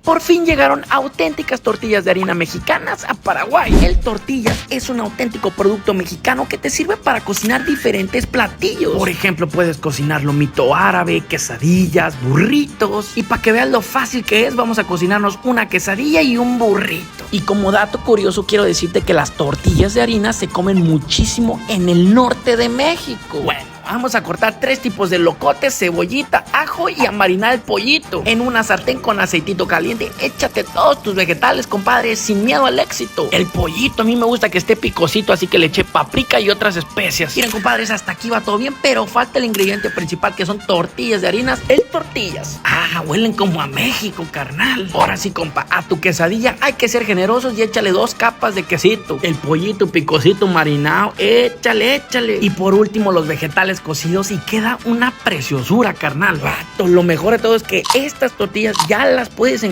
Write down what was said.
Por fin llegaron auténticas tortillas de harina mexicanas a Paraguay. El Tortillas es un auténtico producto mexicano que te sirve para cocinar diferentes platillos. Por ejemplo, puedes cocinar lomito árabe, quesadillas, burritos. Y para que veas lo fácil que es, vamos a cocinarnos una quesadilla y un burrito. Y como dato curioso, quiero decirte que las tortillas de harina se comen muchísimo en el norte de México. Bueno, vamos a cortar 3 tipos de locote, cebollita, ajo y a marinar el pollito. En una sartén con aceitito caliente, échate todos tus vegetales, compadre, sin miedo al éxito. El pollito a mí me gusta que esté picosito, así que le eché paprika y otras especias. Miren, compadres, hasta aquí va todo bien, pero falta el ingrediente principal, que son tortillas de harinas, el Tortillas. Ah, huelen como a México, carnal. Ahora sí, compa, a tu quesadilla hay que ser generosos y échale 2 capas de quesito. El pollito picosito marinado, échale. Y por último, los vegetales cocidos y queda una preciosura, carnal. Vato, lo mejor de todo es que estas tortillas ya las puedes encontrar